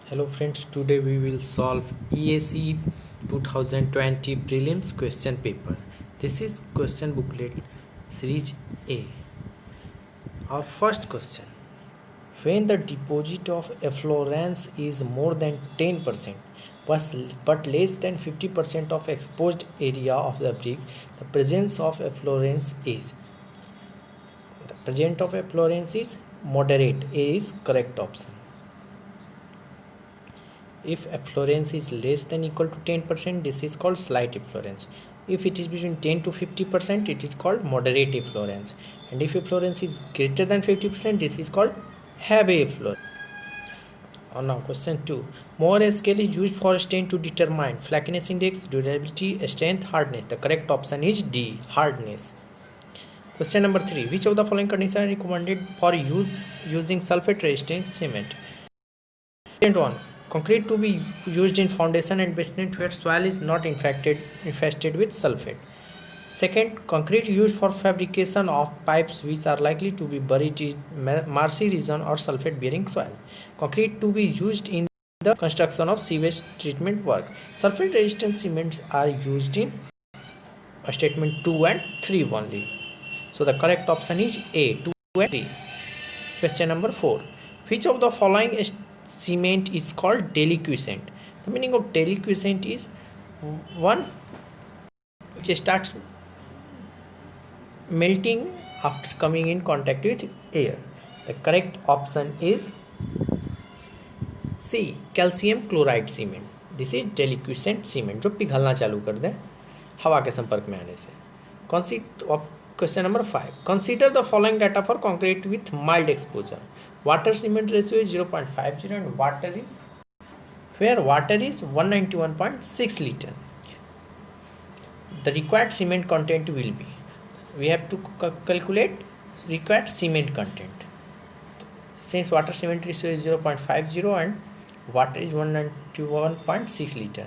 Hello friends, today we will solve EAC 2020 prelims question paper. This is question booklet series A. Our first question. When the deposit of efflorescence is more than 10% but less than 50% of exposed area of the brick, the presence of efflorescence is. The presence of efflorescence is moderate. A is correct option. If efflorescence is less than equal to 10%, this is called slight efflorescence. If it is between 10 to 50%, it is called moderate efflorescence. And if efflorescence is greater than 50%, this is called heavy efflorescence. Now question 2. Mohr scale is used for strain to determine flakiness index, durability, strength, hardness. The correct option is D, hardness. Question number 3. Which of the following conditions are recommended for using sulfate resistant cement? 1. Concrete to be used in foundation and basement where soil is not infested with sulfate. Second, concrete used for fabrication of pipes which are likely to be buried in marshy region or sulfate bearing soil. Concrete to be used in the construction of sewage treatment work. Sulfate resistant cements are used in statement 2 and 3 only. So the correct option is A, 2 and 3. Question number 4. Which of the following cement is called deliquescent? The meaning of deliquescent is one which starts melting after coming in contact with air. The correct option is C, calcium chloride cement. This is deliquescent cement जो पिघलना चालू कर दे हवा के संपर्क में आने से. Question number 5. Consider the following data for concrete with mild exposure. Water cement ratio is 0.50 and water is 191.6 liter. The required cement content will be, we have to calculate required cement content. Since water cement ratio is 0.50 and water is 191.6 liter.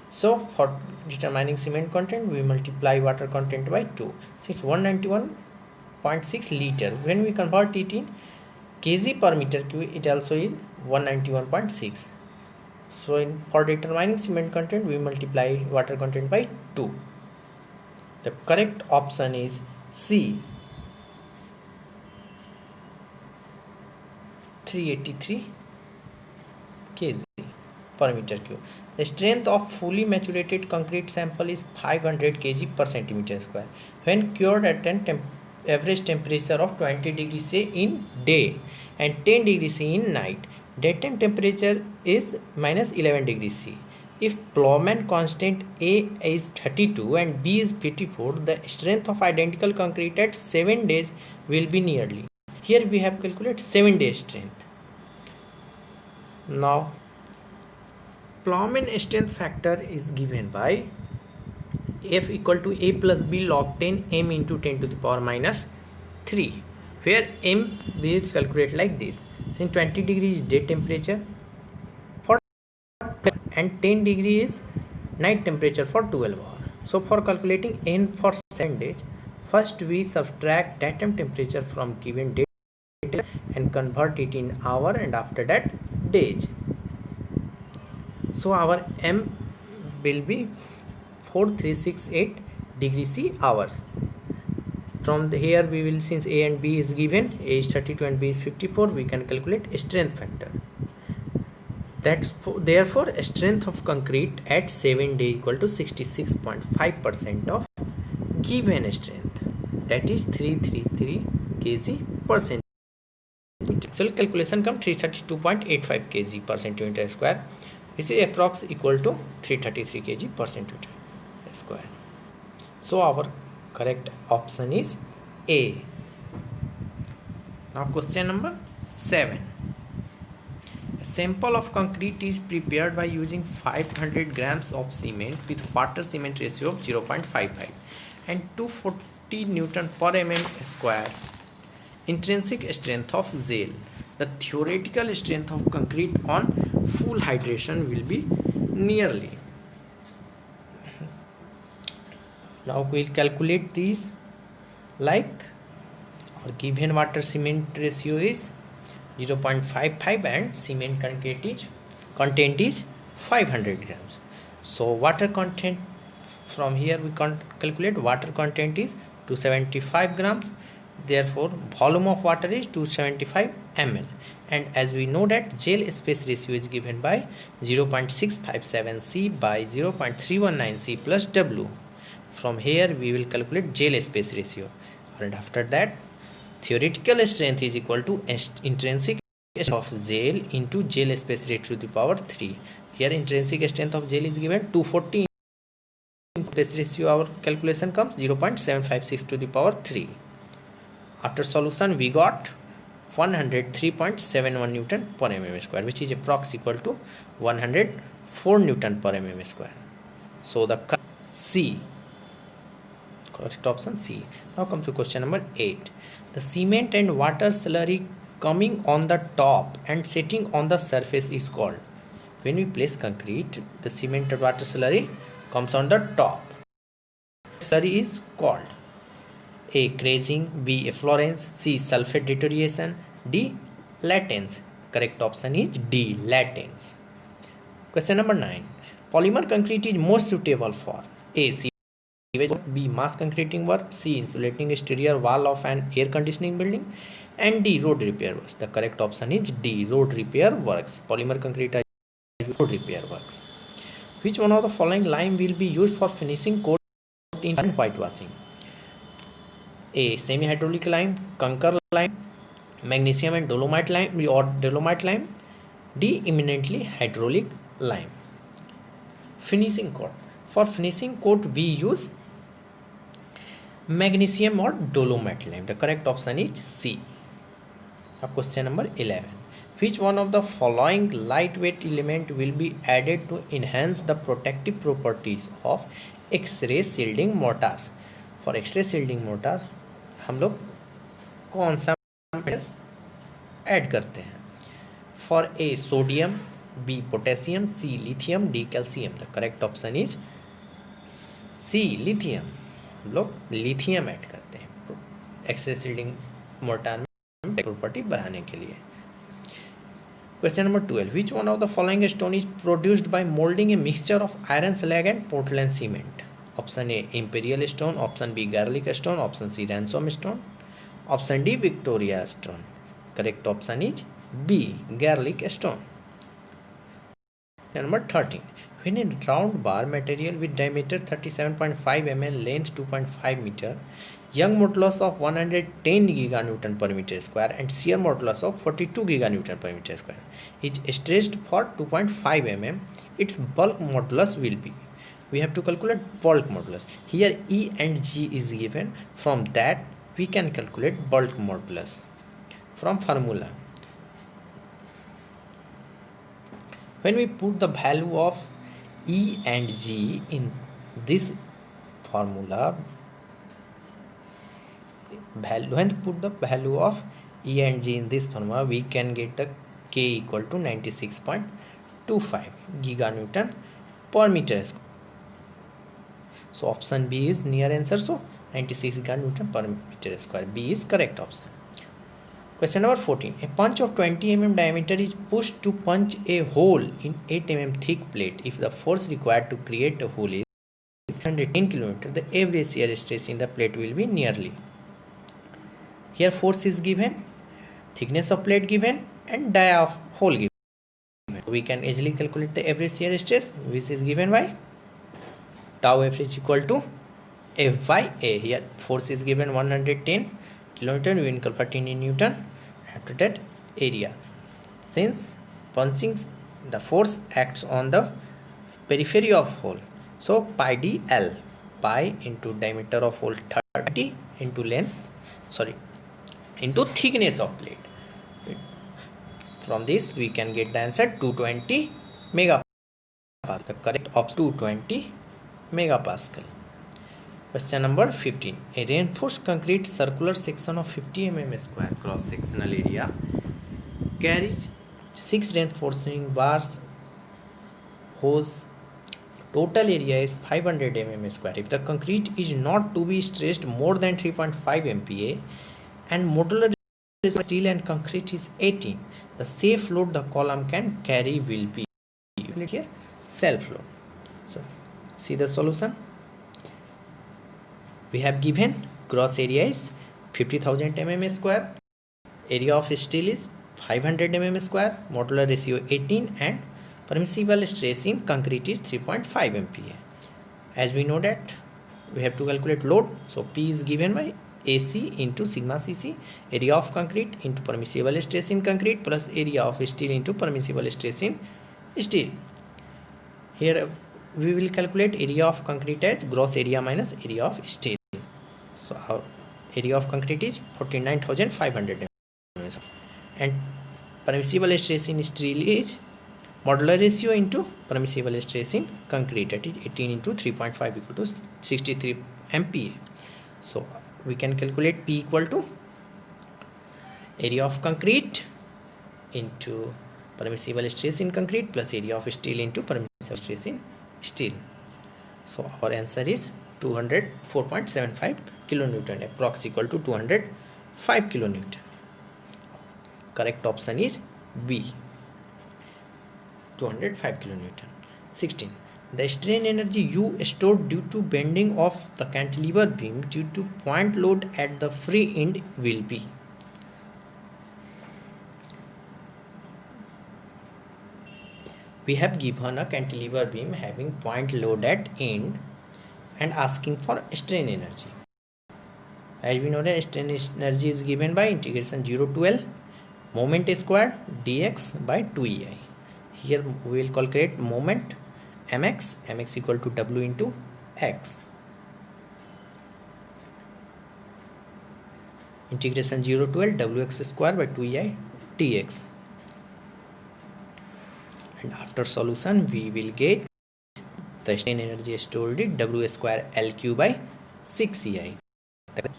So for determining cement content, we multiply water content by 2. Since 191.6 liter, when we convert it in kg per meter cube, it also is 191.6. So for determining cement content, we multiply water content by 2. The correct option is C, 383 kg per meter cube. The strength of fully maturated concrete sample is 500 kg per centimeter square. When cured at an average temperature of 20 degrees C in day and 10 degrees C in night, daytime temperature is minus 11 degrees C. If Plowman constant A is 32 and B is 54, the strength of identical concrete at 7 days will be nearly. Here we have calculated 7 day strength. Now Plowman strength factor is given by F equal to A plus B log 10 m into 10 to the power minus 3, where m we will calculate like this. Since 20 degree is day temperature for and 10 degree is night temperature for 12 hours. So for calculating n for 7 days, first we subtract daytime temperature from given date and convert it in hour and after that days. So our m will be 4368 degrees C hours. From here we will, since A and B is given, A is 32 and B is 54, we can calculate strength factor. Therefore strength of concrete at 7 day equal to 66.5% of given strength, that is 333 kg per centimeter. So calculation come 332.85 kg per centimeter square. This is approx equal to 333 kg per centimeter square. So our correct option is A. Now question number 7. A sample of concrete is prepared by using 500 grams of cement with water cement ratio of 0.55 and 240 Newton per mm square intrinsic strength of gel. The theoretical strength of concrete on full hydration will be nearly. Now we will calculate these like our given water cement ratio is 0.55 and cement concrete is content is 500 grams. So water content, from here we can calculate water content is 275 grams. Therefore volume of water is 275 ml, and as we know that gel space ratio is given by 0.657 C by 0.319 C plus W. From here we will calculate gel space ratio, and after that theoretical strength is equal to intrinsic strength of gel into gel space ratio to the power 3. Here intrinsic strength of gel is given 240, space ratio our calculation comes 0.756 to the power 3. After solution we got 103.71 Newton per mm square, which is approx equal to 104 Newton per mm square. So the C, correct option C. Now come to question number 8. The cement and water slurry coming on the top and sitting on the surface is called. When we place concrete, the cement and water slurry comes on the top. Slurry is called A. Crazing, B. Efflorescence, C. Sulfate deterioration, D. Latence. Correct option is D. Latence. Question number 9. Polymer concrete is most suitable for A. Sewage work, B. Mass concreting work, C. Insulating exterior wall of an air conditioning building, and D. Road repair works. The correct option is D. Road repair works. Polymer concrete are road repair works. Which one of the following lime will be used for finishing coat in whitewashing? A. Semi-hydraulic lime, Conker lime, magnesium and dolomite lime or dolomite lime, D. Eminently hydraulic lime. Finishing coat. For finishing coat we use magnesium or dolomite lime. The correct option is C. Now question number 11. Which one of the following lightweight element will be added to enhance the protective properties of X-ray shielding mortars? For X-ray shielding mortars हम लोग कौन सा metal add करते हैं? For A. Sodium, B. Potassium, C. Lithium, D. Calcium. The correct option is C. Lithium. हम लोग lithium add करते हैं एक्सरे शील्डिंग मोर्टार में प्रॉपर्टी बढ़ाने के लिए. Question number 12. Which one of the following stone is produced by molding a mixture of iron slag and Portland cement? Option A. Imperial stone, option B. Garlic stone, option C. Ransom stone, option D. Victoria stone. Correct option is B. Garlic stone. Question number 13. When a round bar material with diameter 37.5 mm, length 2.5 meter, young modulus of 110 giganewton per meter square and shear modulus of 42 giganewton per meter square is stretched for 2.5 mm, its bulk modulus will be. We have to calculate bulk modulus. Here E and G is given. From that we can calculate bulk modulus from formula. When we put the value of E and G in this formula, when put the value of E and G in this formula, we can get the K equal to 96.25 giganewton per meter square. So option B is near answer. So 96 giganewton per meter square. B is correct option. Question number 14. A punch of 20 mm diameter is pushed to punch a hole in 8 mm thick plate. If the force required to create a hole is 110 km, the average shear stress in the plate will be nearly. Here force is given, thickness of plate given, and dia of hole given. We can easily calculate the average shear stress, which is given by tau average equal to F by A. Here force is given 110 kN, we will convert in Newton. After that area, since punching the force acts on the periphery of hole, so pi d L, pi into diameter of hole 30 into into thickness of plate. From this we can get the answer 220 megapascal. The correct option 220 megapascal. Question number 15. A reinforced concrete circular section of 50 mm square cross sectional area carries 6 reinforcing bars whose total area is 500 mm square. If the concrete is not to be stretched more than 3.5 MPa and modular steel and concrete is 18, the safe load the column can carry will be. calculate here self load. So see the solution. We have given gross area is 50,000 mm square, area of steel is 500 mm square, modular ratio 18, and permissible stress in concrete is 3.5 MPa. As we know that we have to calculate load, so P is given by AC into sigma Cc, area of concrete into permissible stress in concrete plus area of steel into permissible stress in steel. Here we will calculate area of concrete as gross area minus area of steel. So our area of concrete is 49,500 mm and permissible stress in steel is modular ratio into permissible stress in concrete, that is 18 into 3.5 equal to 63 MPa. So we can calculate P equal to area of concrete into permissible stress in concrete plus area of steel into permissible stress in steel. So our answer is 204.75 kilonewton, approx equal to 205 kilonewton. Correct option is B, 205 kilonewton. 16. The strain energy U stored due to bending of the cantilever beam due to point load at the free end will be. We have given a cantilever beam having point load at end and asking for strain energy. As we know that strain energy is given by integration 0 to L moment square dx by 2EI. Here we will calculate moment mx equal to W into x. Integration 0 to L Wx square by 2EI dx. And after solution we will get the strain energy stored is W square LQ by 6EI. The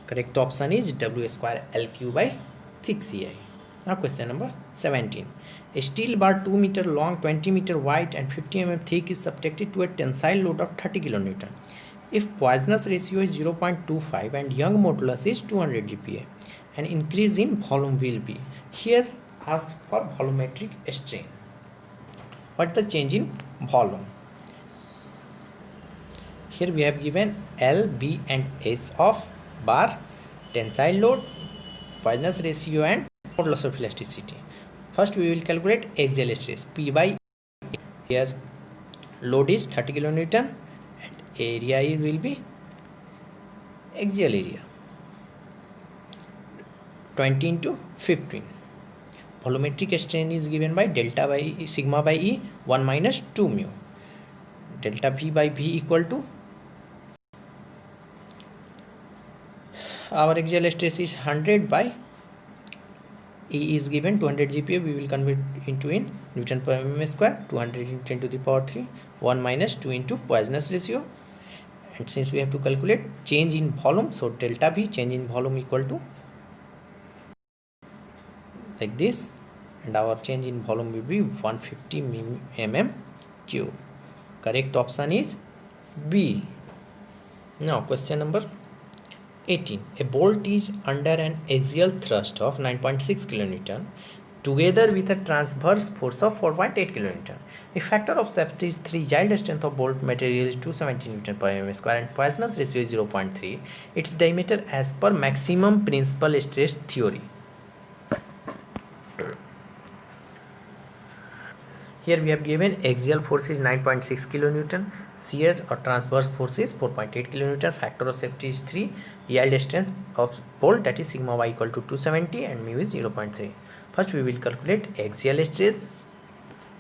correct option is W square LQ by 6EI. Now question number 17. A steel bar 2 meter long, 20 meter wide and 50 mm thick is subjected to a tensile load of 30 kN. If Poisson's ratio is 0.25 and Young modulus is 200 GPa, an increase in volume will be. Here asked for volumetric strain. What the change in volume? Here we have given L, B and H of bar, tensile load, Poisson's ratio and modulus of elasticity. First we will calculate axial stress P by A. Here load is 30 kilonewton and area will be axial area 20 into 15. Volumetric strain is given by delta by E, sigma by E 1 minus 2 mu. Delta V by V equal to our axial stress is 100 by E is given 200 GPa. We will convert into in Newton per mm square, 200 into 10 to the power 3, 1 minus 2 into Poisson's ratio. And since we have to calculate change in volume, so delta V change in volume equal to like this, and our change in volume will be 150 mm cube. Correct option is B. Now question number 18. A bolt is under an axial thrust of 9.6 kN together with a transverse force of 4.8 kN. If factor of safety is 3, yield strength of bolt material is 270 Newton per mm square and Poisson's ratio is 0.3. Its diameter as per maximum principal stress theory. Here we have given axial force is 9.6 kN, shear or transverse force is 4.8 kN, factor of safety is 3, yield strength of bolt that is sigma y equal to 270 and mu is 0.3. First we will calculate axial stress,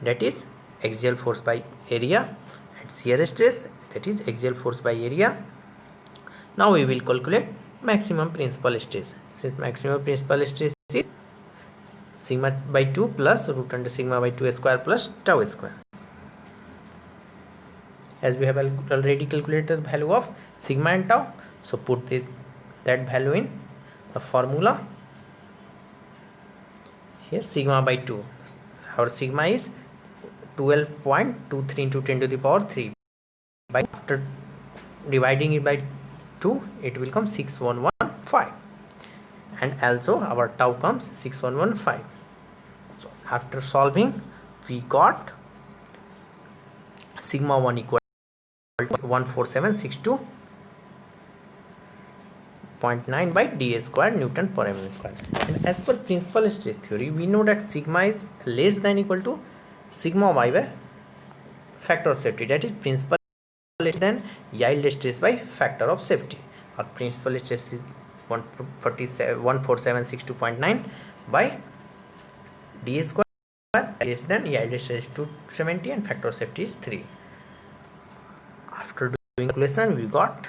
that is axial force by area, and shear stress, that is axial force by area. Now we will calculate maximum principal stress. Since maximum principal stress is sigma by 2 plus root under sigma by 2 square plus tau square. As we have already calculated the value of sigma and tau, so put that value in the formula. Here sigma by 2, our sigma is 12.23 into 10 to the power 3. By after dividing it by 2, it will come 6115, and also our tau comes 6115. So after solving we got sigma 1 equal to 14762.9 by dA square Newton per mm square. And as per principal stress theory, we know that sigma is less than equal to sigma y by factor of safety, that is principal less than yield stress by factor of safety. Our principal stress is 14762.9 by dA square less than yield stress 270 and factor of safety is 3. After doing calculation, we got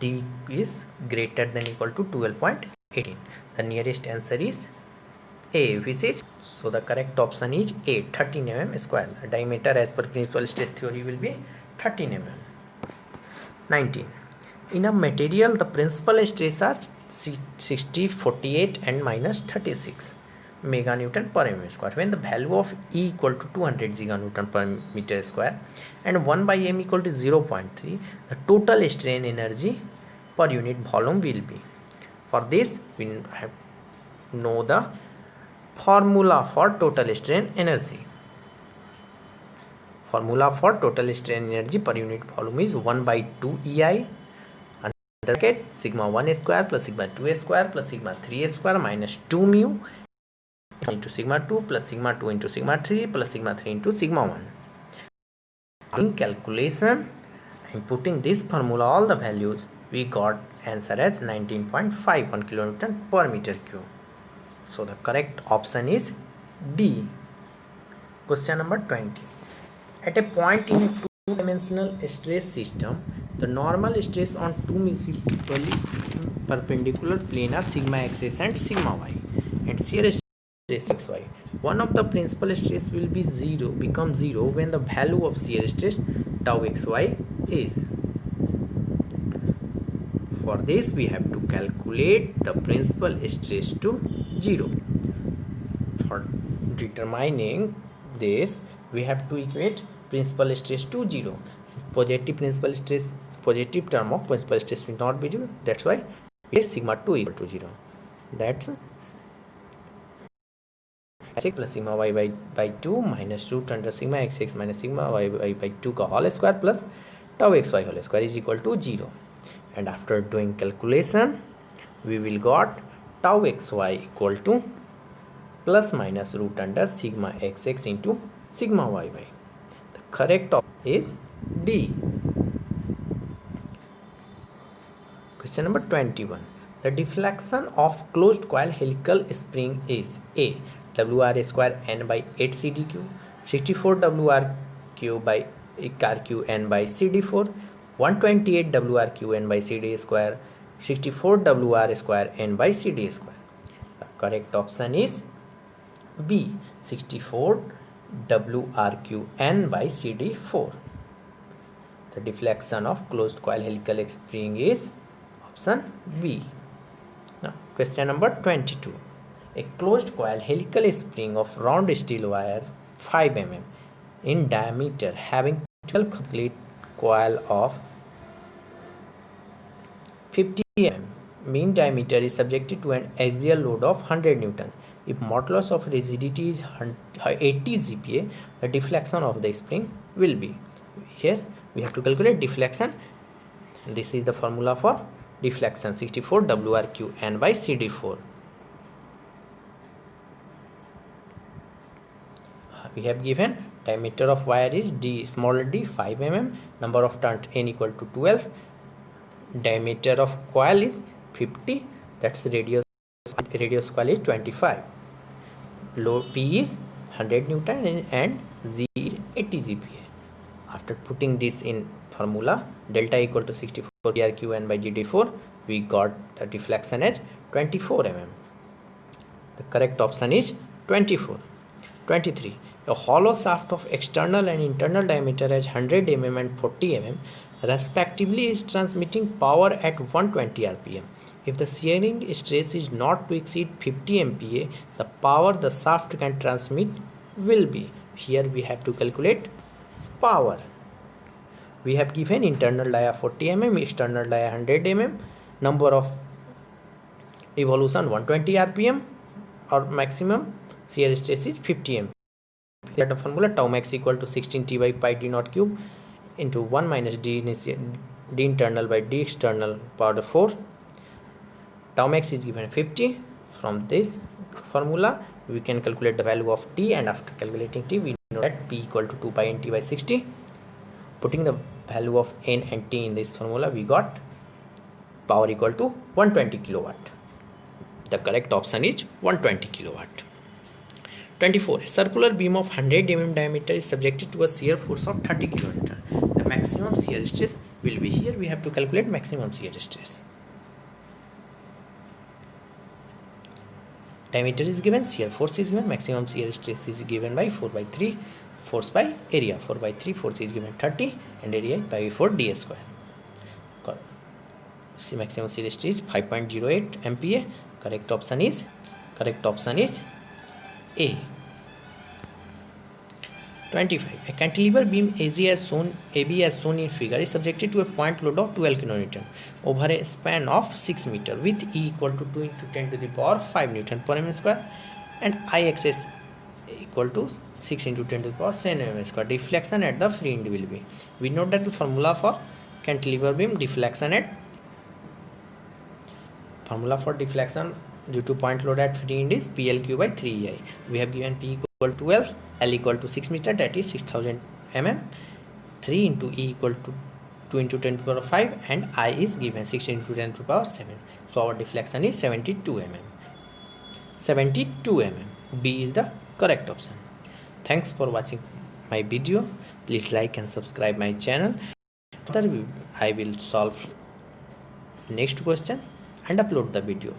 D is greater than equal to 12.18. The nearest answer is A, which is, so the correct option is A, 13 mm square. The diameter as per principal stress theory will be 13 mm. 19. In a material, the principal stress are 60, 48 and minus 36 meganewton per mm square. When the value of E equal to 200 giganewton per meter square and 1 by m equal to 0.3, the total strain energy per unit volume will be. For this, we have know the formula for total strain energy. Formula for total strain energy per unit volume is 1 by 2 EI under bracket sigma 1 square plus sigma 2 square plus sigma 3 square minus 2 mu into sigma 2 plus sigma 2 into sigma 3 plus sigma 3 into sigma 1. In calculation and putting this formula all the values, we got answer as 19.51 kilonewton per meter cube. So the correct option is D. Question number 20. At a point in a two-dimensional stress system, the normal stress on two municipally perpendicular plane are sigma xx and sigma y, and shear stress xy. One of the principal stress will be become zero when the value of shear stress tau xy is. For this, we have to calculate the principal stress to 0. For determining this, we have to equate principal stress to 0. Positive principal stress, positive term of principal stress will not be 0. That's why it is sigma 2 equal to 0. That's 6 plus sigma y by 2 minus root under sigma xx minus sigma y by 2 का whole square plus tau xy whole square is equal to 0. And after doing calculation, we will got tau xy equal to plus minus root under sigma xx into sigma yy. The correct option is D. Question number 21. The deflection of closed coil helical spring is A, WR square n by 8 CDQ, 64 WRQ by RQ n by CD4, 128 WRQ n by CD square, 64 WR square n by CD square. The correct option is B, 64 WRQ n by CD4. The deflection of closed coil helical spring is option B. Now, question number 22. A closed coil helical spring of round steel wire 5 mm in diameter having 12 complete coil of 50 mm mean diameter is subjected to an axial load of 100 Newton. If modulus of rigidity is 80 GPa, the deflection of the spring will be. Here we have to calculate deflection. This is the formula for deflection, 64 WRQ n by CD4. We have given diameter of wire is d, small d 5 mm, number of turns n equal to 12, diameter of coil is 50, that's radius coil is 25, load P is 100 Newton and Z is 80 GPa. After putting this in formula, delta equal to 64 RQ n by GD4, we got the deflection as 24 mm. The correct option is 24. 23. A hollow shaft of external and internal diameter as 100 mm and 40 mm respectively is transmitting power at 120 rpm. If the shearing stress is not to exceed 50 MPa, the power the shaft can transmit will be. Here we have to calculate power. We have given internal dia 40 mm, external dia 100 mm, number of revolution 120 rpm, or maximum shear stress is 50 MPa. That formula tau max equal to 16t by pi d naught cube into 1 minus d internal by d external power 4. Tau max is given 50. From this formula we can calculate the value of t, and after calculating t we know that p equal to 2 pi nt by 60. Putting the value of n and t in this formula, we got power equal to 120 kilowatt. The correct option is 120 kilowatt. 24. A circular beam of 100 mm diameter is subjected to a shear force of 30 kN. The maximum shear stress will be here. We have to calculate maximum shear stress. Diameter is given, shear force is given, maximum shear stress is given by 4 by 3 force by area. 4 by 3 force is given 30 and area is pi by 4 d square. See, maximum shear stress is 5.08 MPa. Correct option is A. 25. A cantilever beam AB as shown in figure is subjected to a point load of 12 kN over a span of 6 meter with E equal to 2 into 10 to the power 5 Newton per mm square and IXS equal to 6 into 10 to the power 7 mm square. Deflection at the free end will be. We know that the formula for cantilever beam deflection due to point load at free end is PLQ by 3EI. We have given P equal to 12, L equal to 6 meter, that is 6000 mm, 3 into E equal to 2 into 10 to the power 5 and I is given 6 into 10 to the power 7. So our deflection is 72 mm. 72 mm. B is the correct option. Thanks for watching my video. Please like and subscribe my channel. Further I will solve next question and upload the video.